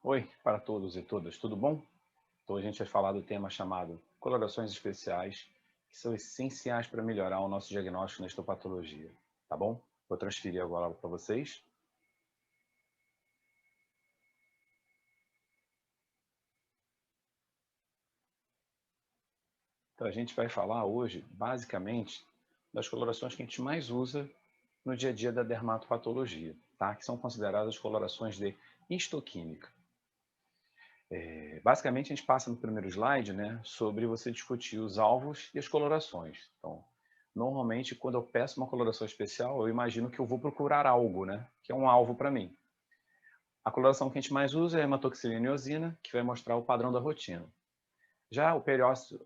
Oi para todos e todas, tudo bom? Então a gente vai falar do tema chamado colorações especiais, que são essenciais para melhorar o nosso diagnóstico na histopatologia, tá bom? Vou transferir agora para vocês. Então a gente vai falar hoje, basicamente, das colorações que a gente mais usa no dia a dia da dermatopatologia, tá? Que são consideradas colorações de histoquímica. Basicamente, a gente passa no primeiro slide, né, sobre você discutir os alvos e as colorações. Então, normalmente, quando eu peço uma coloração especial, eu imagino que eu vou procurar algo, né, que é um alvo para mim. A coloração que a gente mais usa é a hematoxilina e eosina, que vai mostrar o padrão da rotina. Já o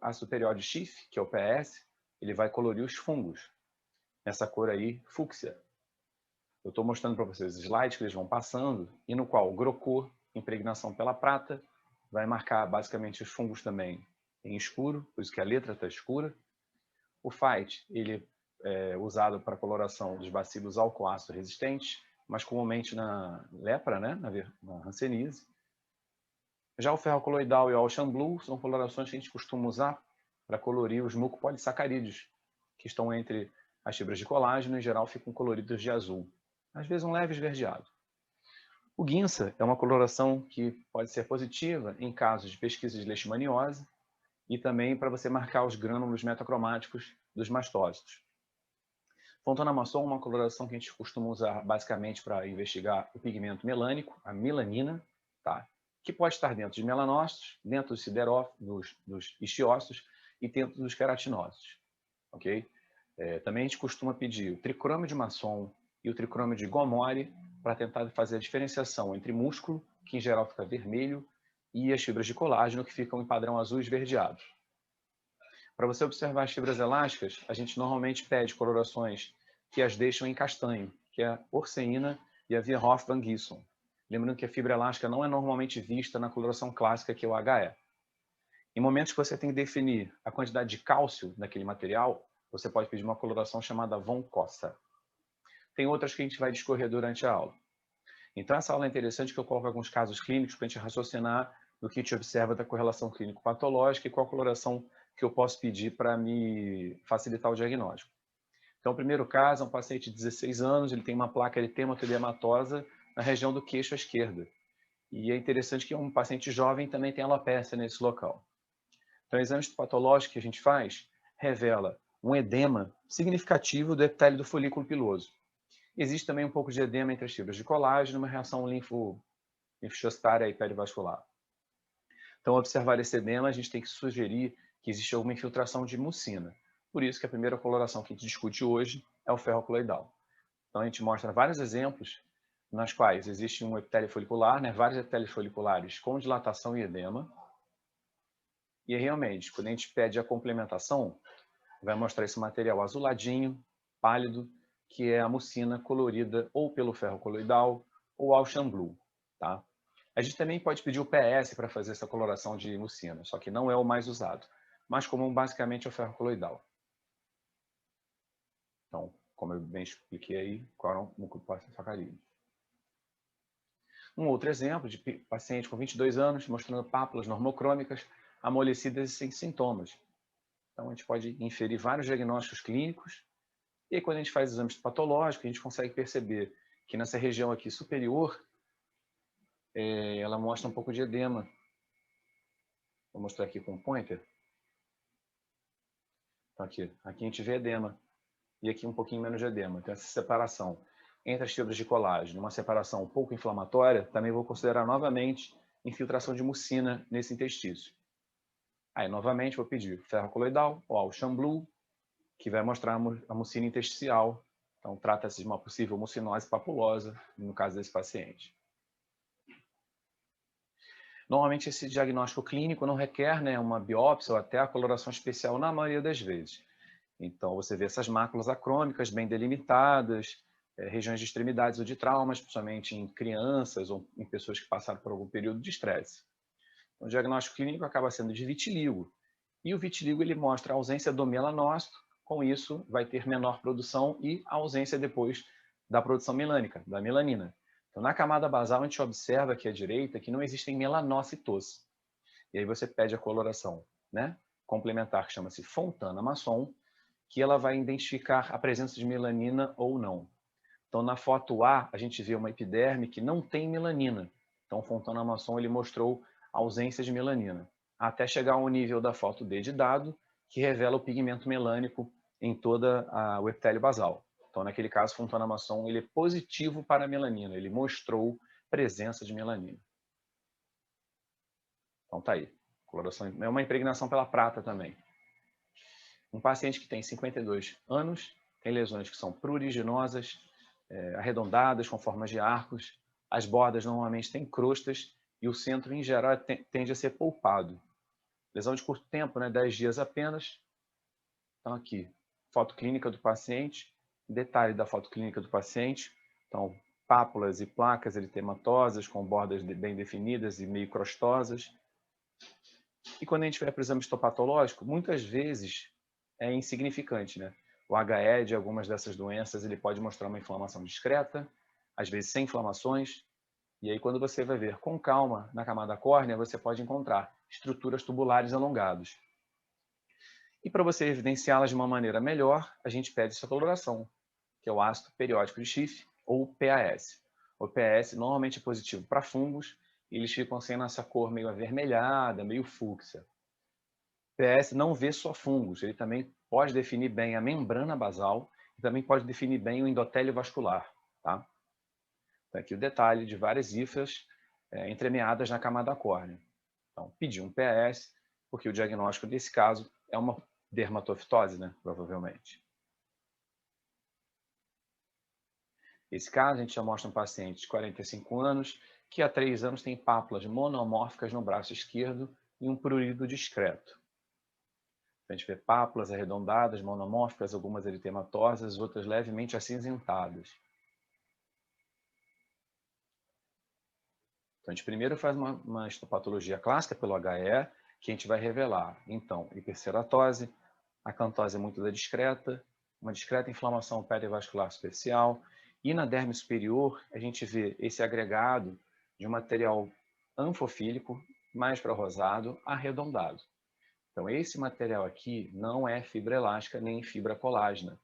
ácido periódico Schiff, que é o PS, ele vai colorir os fungos, nessa cor aí, fúcsia. Eu estou mostrando para vocês os slides que eles vão passando, e no qual o grocor, impregnação pela prata, vai marcar basicamente os fungos também em escuro, por isso que a letra está escura. O Fight, ele é usado para coloração dos bacilos álcool-ácido resistentes, mas comumente na lepra, né? na hanseníase. Já o ferro coloidal e o Ocean Blue são colorações que a gente costuma usar para colorir os mucopolissacarídeos, que estão entre as fibras de colágeno e, em geral, ficam coloridos de azul, às vezes um leve esverdeado. O Ginsa é uma coloração que pode ser positiva em casos de pesquisa de leishmaniose e também para você marcar os grânulos metacromáticos dos mastócitos. Fontonamasson é uma coloração que a gente costuma usar basicamente para investigar o pigmento melânico, a melanina, tá? Que pode estar dentro de melanócitos, dentro dos siderófilos, dos histiócitos e dentro dos queratinócitos, ok? Também a gente costuma pedir o tricrômio de Masson e o tricrômio de Gomori para tentar fazer a diferenciação entre músculo, que em geral fica vermelho, e as fibras de colágeno, que ficam em padrão azul esverdeado. Para você observar as fibras elásticas, a gente normalmente pede colorações que as deixam em castanho, que é a orceína e a Vierhoff-Van Gisson. Lembrando que a fibra elástica não é normalmente vista na coloração clássica, que é o HE. Em momentos que você tem que definir a quantidade de cálcio naquele material, você pode pedir uma coloração chamada Von Costa. Tem outras que a gente vai discorrer durante a aula. Então, essa aula é interessante que eu coloco alguns casos clínicos para a gente raciocinar do que a gente observa da correlação clínico-patológica e qual a coloração que eu posso pedir para me facilitar o diagnóstico. Então, o primeiro caso é um paciente de 16 anos, ele tem uma placa eritema-edematosa na região do queixo à esquerda. E é interessante que um paciente jovem também tem alopecia nesse local. Então, o exame patológico que a gente faz revela um edema significativo do epitélio do folículo piloso. Existe também um pouco de edema entre as fibras de colágeno, uma reação linfocitária e perivascular. Então, ao observar esse edema, a gente tem que sugerir que existe alguma infiltração de mucina. Por isso que a primeira coloração que a gente discute hoje é o ferro coloidal. Então, a gente mostra vários exemplos nas quais existe um epitélio folicular, né, vários epitélios foliculares com dilatação e edema. E realmente, quando a gente pede a complementação, vai mostrar esse material azuladinho, pálido, que é a mucina colorida ou pelo ferro coloidal ou Auchan Blue, tá? A gente também pode pedir o PS para fazer essa coloração de mucina, só que não é o mais usado. Mais comum, basicamente, é o ferro coloidal. Então, como eu bem expliquei aí, qual é o mucopolissacarídeo. Um outro exemplo de paciente com 22 anos, mostrando pápulas normocrômicas, amolecidas e sem sintomas. Então, a gente pode inferir vários diagnósticos clínicos. E aí, quando a gente faz exames patológicos, a gente consegue perceber que nessa região aqui superior, ela mostra um pouco de edema. Vou mostrar aqui com o pointer. Então, aqui a gente vê edema. E aqui um pouquinho menos de edema. Então, essa separação entre as fibras de colágeno, uma separação um pouco inflamatória, também vou considerar novamente infiltração de mucina nesse interstício. Aí, novamente, vou pedir ferro coloidal ou Auchan Blue, que vai mostrar a mucina intersticial. Então, trata-se de uma possível mucinose papulosa, no caso desse paciente. Normalmente, esse diagnóstico clínico não requer, né, uma biópsia ou até a coloração especial na maioria das vezes. Então, você vê essas máculas acrômicas bem delimitadas, regiões de extremidades ou de traumas, principalmente em crianças ou em pessoas que passaram por algum período de estresse. O diagnóstico clínico acaba sendo de vitiligo. E o vitiligo ele mostra a ausência do melanócito, com isso vai ter menor produção e a ausência depois da produção melânica, da melanina. Então, na camada basal, a gente observa aqui à direita que não existem melanócitos. E aí você pede a coloração, né, complementar, que chama-se Fontana-Masson, que ela vai identificar a presença de melanina ou não. Então, na foto A, a gente vê uma epiderme que não tem melanina. Então, o Fontana-Masson ele mostrou a ausência de melanina, até chegar ao nível da foto D de dado, que revela o pigmento melânico em toda o epitélio basal. Então, naquele caso, Fontana-Masson ele é positivo para a melanina, ele mostrou presença de melanina. Então, tá aí. Coloração é uma impregnação pela prata também. Um paciente que tem 52 anos, tem lesões que são pruriginosas, arredondadas, com formas de arcos. As bordas normalmente têm crostas e o centro, em geral, tende a ser polpado. Lesão de curto tempo, né? 10 dias apenas. Então, aqui, foto clínica do paciente. Detalhe da foto clínica do paciente. Então, pápulas e placas eritematosas, com bordas bem definidas e meio crostosas. E quando a gente vai para o exame histopatológico, muitas vezes é insignificante, né? O HE de algumas dessas doenças ele pode mostrar uma inflamação discreta, às vezes sem inflamações, e aí quando você vai ver com calma na camada córnea, você pode encontrar estruturas tubulares alongadas. E para você evidenciá-las de uma maneira melhor, a gente pede essa coloração, que é o ácido periódico de Schiff, ou PAS. O PAS normalmente é positivo para fungos, e eles ficam sendo essa cor meio avermelhada, meio fúcsia. PS não vê só fungos, ele também pode definir bem a membrana basal e também pode definir bem o endotélio vascular. Tá? Então, aqui o detalhe de várias hifas entremeadas na camada córnea. Então, pedir um PS, porque o diagnóstico desse caso é uma dermatofitose, né? Provavelmente. Esse caso, a gente já mostra um paciente de 45 anos que há 3 anos tem pápulas monomórficas no braço esquerdo e um prurido discreto. A gente vê pápulas arredondadas, monomórficas, algumas eritematosas, outras levemente acinzentadas. Então, a gente primeiro faz uma histopatologia clássica pelo HE, que a gente vai revelar, então, hiperceratose, acantose muito discreta, uma discreta inflamação perivascular superficial, e na derme superior a gente vê esse agregado de um material anfofílico, mais para rosado, arredondado. Então, esse material aqui não é fibra elástica nem fibra colágena.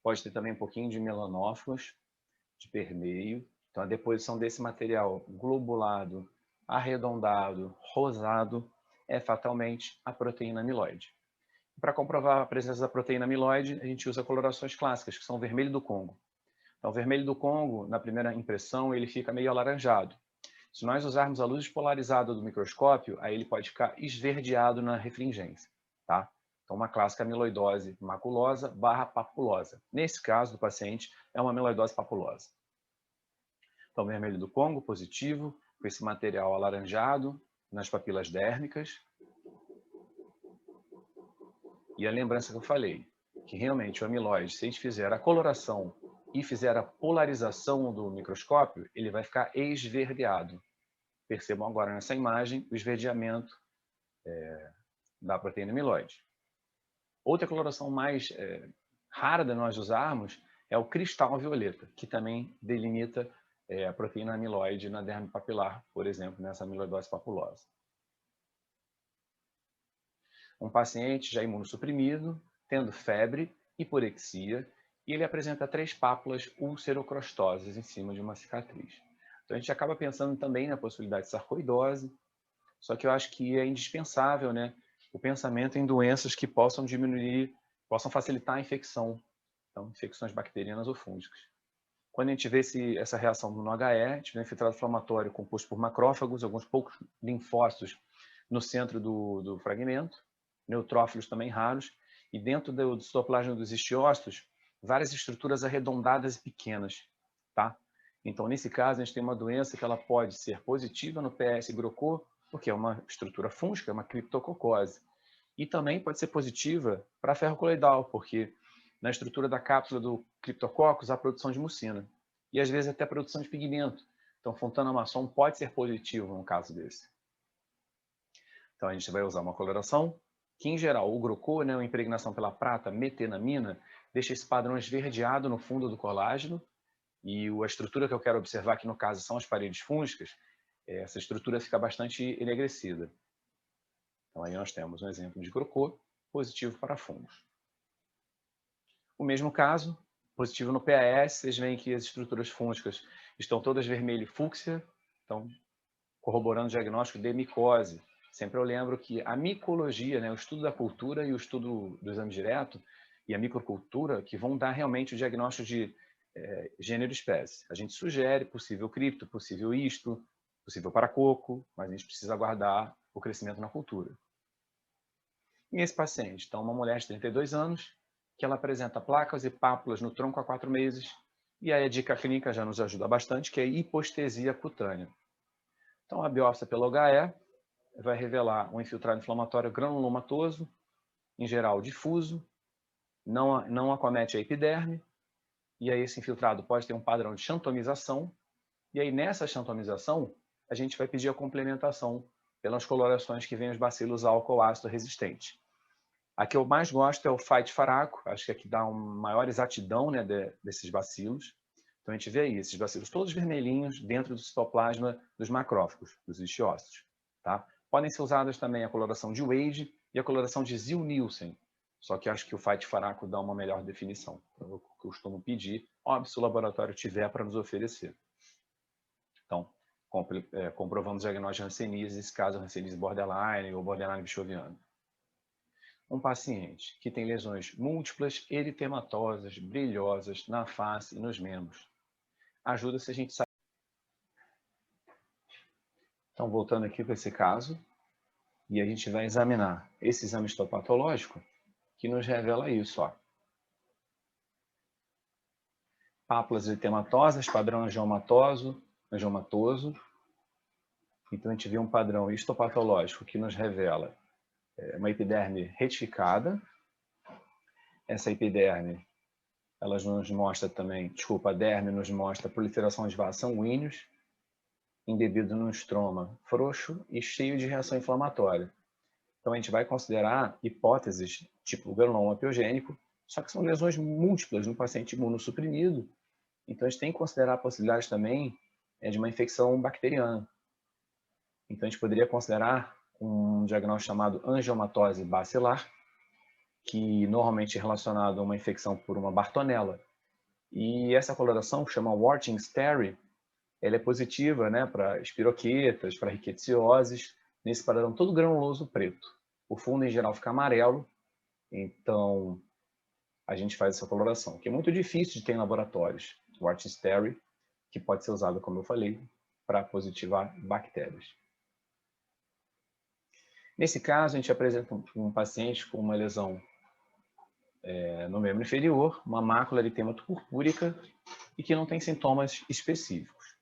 Pode ter também um pouquinho de melanófilos, de permeio. Então, a deposição desse material globulado, arredondado, rosado, é fatalmente a proteína amiloide. Para comprovar a presença da proteína amiloide, a gente usa colorações clássicas, que são o vermelho do Congo. Então, o vermelho do Congo, na primeira impressão, ele fica meio alaranjado. Se nós usarmos a luz polarizada do microscópio, aí ele pode ficar esverdeado na refringência, tá? Então, uma clássica amiloidose maculosa barra papulosa. Nesse caso do paciente, é uma amiloidose papulosa. Então, vermelho do Congo, positivo, com esse material alaranjado nas papilas dérmicas. E a lembrança que eu falei, que realmente o amiloide, se a gente fizer a coloração e fizer a polarização do microscópio, ele vai ficar esverdeado. Percebam agora nessa imagem o esverdeamento da proteína amiloide. Outra coloração mais rara de nós usarmos é o cristal violeta, que também delimita a proteína amiloide na derme papilar, por exemplo, nessa amiloidose papulosa. Um paciente já imunossuprimido, tendo febre, hiporexia, e ele apresenta 3 pápulas ulcerocrostosas em cima de uma cicatriz. Então a gente acaba pensando também na possibilidade de sarcoidose, só que eu acho que é indispensável, né, o pensamento em doenças que possam diminuir, possam facilitar a infecção, então infecções bacterianas ou fúngicas. Quando a gente vê essa reação no HE, a gente vê um infiltrado inflamatório composto por macrófagos, alguns poucos linfócitos no centro do fragmento, neutrófilos também raros, e dentro do citoplasma dos histiócitos, várias estruturas arredondadas e pequenas, tá? Então, nesse caso, a gente tem uma doença que ela pode ser positiva no PS Grocô, porque é uma estrutura fúngica, é uma criptococose. E também pode ser positiva para ferro coloidal, porque na estrutura da cápsula do Cryptococcus há produção de mucina. E às vezes até produção de pigmento. Então, Fontana-Masson pode ser positivo num caso desse. Então, a gente vai usar uma coloração que, em geral, o Grocô, né, a impregnação pela prata, metenamina, deixa esse padrão esverdeado no fundo do colágeno e a estrutura que eu quero observar, que no caso são as paredes fúngicas, essa estrutura fica bastante enegrecida. Então aí nós temos um exemplo de crocô positivo para fungos. O mesmo caso, positivo no PAS, vocês veem que as estruturas fúngicas estão todas vermelho e fúcsia, então corroborando o diagnóstico de micose. Sempre eu lembro que a micologia, né, o estudo da cultura e o estudo do exame direto e a microcultura que vão dar realmente o diagnóstico de gênero e espécie. A gente sugere possível cripto, possível isto, possível paracoco, mas a gente precisa aguardar o crescimento na cultura. E esse paciente, então, uma mulher de 32 anos, que ela apresenta placas e pápulas no tronco há 4 meses, e aí a dica clínica já nos ajuda bastante, que é a hipostesia cutânea. Então, a biópsia pelo HE vai revelar um infiltrado inflamatório granulomatoso, em geral difuso, não acomete a epiderme, e aí esse infiltrado pode ter um padrão de xantomização, e aí nessa xantomização a gente vai pedir a complementação pelas colorações que vêm os bacilos álcool ácido resistente. A que eu mais gosto é o Fight Faraco, acho que aqui dá uma maior exatidão, né, desses bacilos. Então a gente vê aí esses bacilos todos vermelhinhos dentro do citoplasma dos macrófagos, dos isquiócitos. Tá? Podem ser usadas também a coloração de Wade e a coloração de Ziehl-Neelsen, só que acho que o Fight Faraco dá uma melhor definição. Eu costumo pedir, óbvio, se o laboratório tiver para nos oferecer. Então, comprovamos o diagnóstico de hanseníase, nesse caso hanseníase borderline ou borderline bichoviano. Um paciente que tem lesões múltiplas, eritematosas, brilhosas na face e nos membros. Ajuda se a gente sabe. Então, voltando aqui para esse caso, e a gente vai examinar esse exame histopatológico que nos revela isso, ó. Pápulas eritematosas, padrão angiomatoso. Então, a gente vê um padrão histopatológico que nos revela uma epiderme retificada. Essa epiderme, ela nos mostra também, a derme nos mostra proliferação de vasos sanguíneos, embebido no estroma frouxo e cheio de reação inflamatória. Então, a gente vai considerar hipóteses tipo granuloma piogênico, só que são lesões múltiplas no paciente imunossuprimido. Então, a gente tem que considerar a possibilidade também de uma infecção bacteriana. Então, a gente poderia considerar um diagnóstico chamado angiomatose bacilar, que normalmente é relacionado a uma infecção por uma Bartonella. E essa coloração, que chama Worting Stary, ela é positiva, né, para espiroquetas, para ricketsioses, nesse padrão todo granuloso preto. O fundo, em geral, fica amarelo, então a gente faz essa coloração, que é muito difícil de ter em laboratórios. Worting Stary, que pode ser usado, como eu falei, para positivar bactérias. Nesse caso, a gente apresenta um paciente com uma lesão no membro inferior, uma mácula eritemato purpúrica e que não tem sintomas específicos.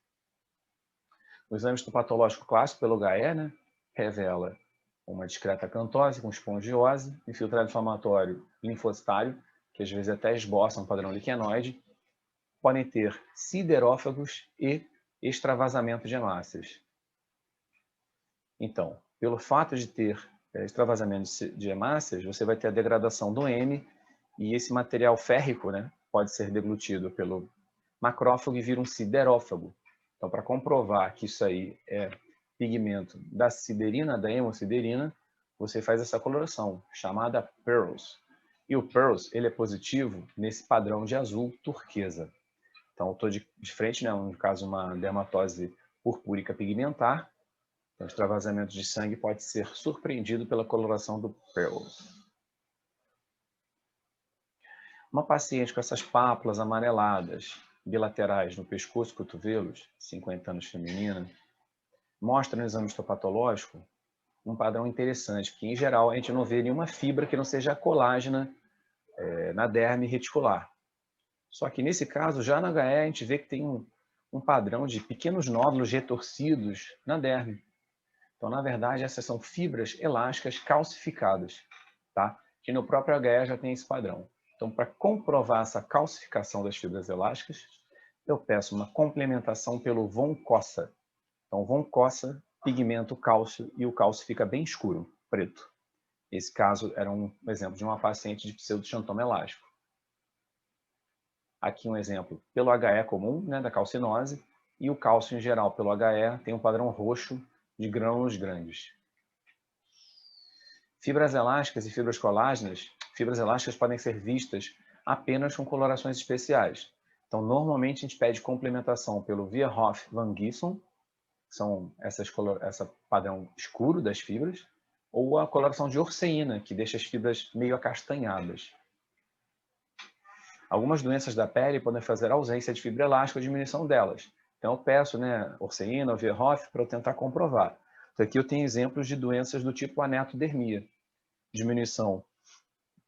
O exame histopatológico clássico pelo HE, né, revela uma discreta acantose com espongiose, infiltrado inflamatório linfocitário, que às vezes até esboça um padrão liquenoide, podem ter siderófagos e extravasamento de hemácias. Então, pelo fato de ter extravasamento de hemácias, você vai ter a degradação do M e esse material férrico, né, pode ser deglutido pelo macrófago e vir um siderófago. Então, para comprovar que isso aí é pigmento da siderina, da hemosiderina, você faz essa coloração, chamada Pearls. E o Pearls, ele é positivo nesse padrão de azul turquesa. Então, eu estou de frente, né, no caso, uma dermatose purpúrica pigmentar. Então, o extravasamento de sangue pode ser surpreendido pela coloração do Pearls. Uma paciente com essas pápulas amareladas, bilaterais no pescoço e cotovelos, 50 anos feminina, mostra no exame histopatológico um padrão interessante, porque em geral a gente não vê nenhuma fibra que não seja colágena na derme reticular. Só que nesse caso, já na HE, a gente vê que tem um padrão de pequenos nódulos retorcidos na derme. Então, na verdade, essas são fibras elásticas calcificadas, tá? Que no próprio HE já tem esse padrão. Então, para comprovar essa calcificação das fibras elásticas, eu peço uma complementação pelo von Cossa. Então, von Cossa pigmenta o cálcio e o cálcio fica bem escuro, preto. Esse caso era um exemplo de uma paciente de pseudoxantoma elástico. Aqui um exemplo pelo HE comum, né, da calcinose, e o cálcio em geral pelo HE tem um padrão roxo de grânulos grandes. Fibras elásticas e fibras colágenas, fibras elásticas podem ser vistas apenas com colorações especiais. Então, normalmente a gente pede complementação pelo Weierhoff-Van Gisel, que são essa padrão escuro das fibras, ou a coloração de orceína, que deixa as fibras meio acastanhadas. Algumas doenças da pele podem fazer ausência de fibra elástica ou diminuição delas. Então eu peço, né, orceína ou Weierhoff para eu tentar comprovar. Então aqui eu tenho exemplos de doenças do tipo anetodermia. Diminuição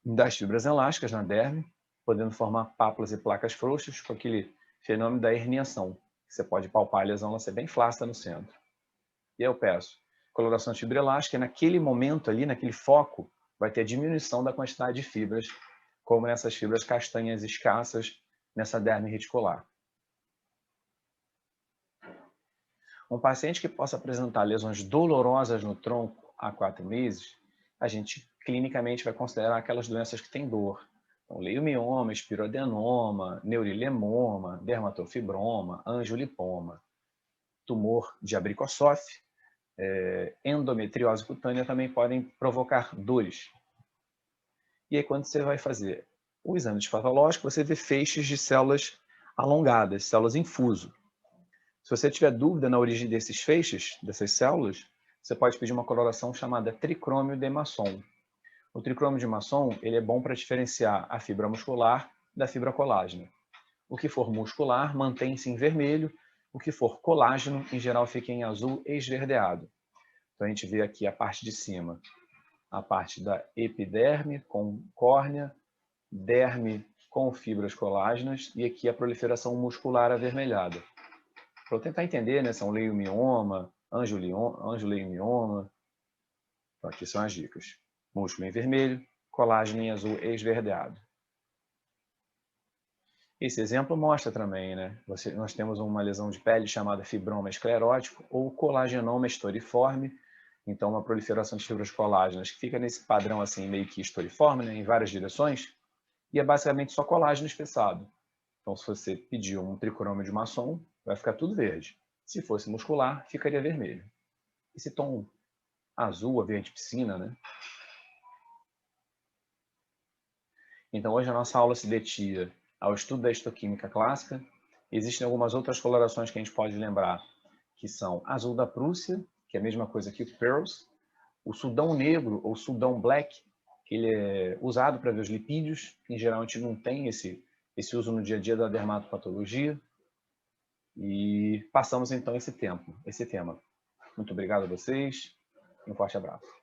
das fibras elásticas na derme, podendo formar pápulas e placas frouxas com aquele fenômeno da herniação. Você pode palpar a lesão, ela ser bem flácida no centro. E aí eu peço coloração de fibra elástica, e naquele momento ali, naquele foco, vai ter a diminuição da quantidade de fibras, como nessas fibras castanhas escassas nessa derme reticular. Um paciente que possa apresentar lesões dolorosas no tronco há 4 meses, a gente clinicamente vai considerar aquelas doenças que têm dor. Então, leiomioma, espiroadenoma, neurilemoma, dermatofibroma, angiolipoma, tumor de abricossof, endometriose cutânea também podem provocar dores. E aí, quando você vai fazer o exame histopatológico, você vê feixes de células alongadas, células em fuso. Se você tiver dúvida na origem desses feixes, dessas células, você pode pedir uma coloração chamada tricrômio de Masson. O tricrômio de Masson ele é bom para diferenciar a fibra muscular da fibra colágena. O que for muscular mantém-se em vermelho, o que for colágeno, em geral, fica em azul esverdeado. Então a gente vê aqui a parte de cima, a parte da epiderme com córnea, derme com fibras colágenas e aqui a proliferação muscular avermelhada. Para eu tentar entender, né, são leiomioma, angioleiomioma. Então aqui são as dicas. Músculo em vermelho, colágeno em azul esverdeado. Esse exemplo mostra também, né? Nós temos uma lesão de pele chamada fibroma esclerótico ou colagenoma estoriforme. Então, uma proliferação de fibras colágenas que fica nesse padrão assim meio que estoriforme, né, em várias direções, e é basicamente só colágeno espessado. Então, se você pedir um tricrômio de Masson, vai ficar tudo verde. Se fosse muscular, ficaria vermelho. Esse tom azul, a verde piscina, né? Então, hoje a nossa aula se detinha ao estudo da histoquímica clássica. Existem algumas outras colorações que a gente pode lembrar, que são azul da Prússia, que é a mesma coisa que o Pearls, o Sudão Negro ou Sudão Black, que ele é usado para ver os lipídios, que em geral a gente não tem esse uso no dia a dia da dermatopatologia. E passamos então esse tema. Muito obrigado a vocês e um forte abraço.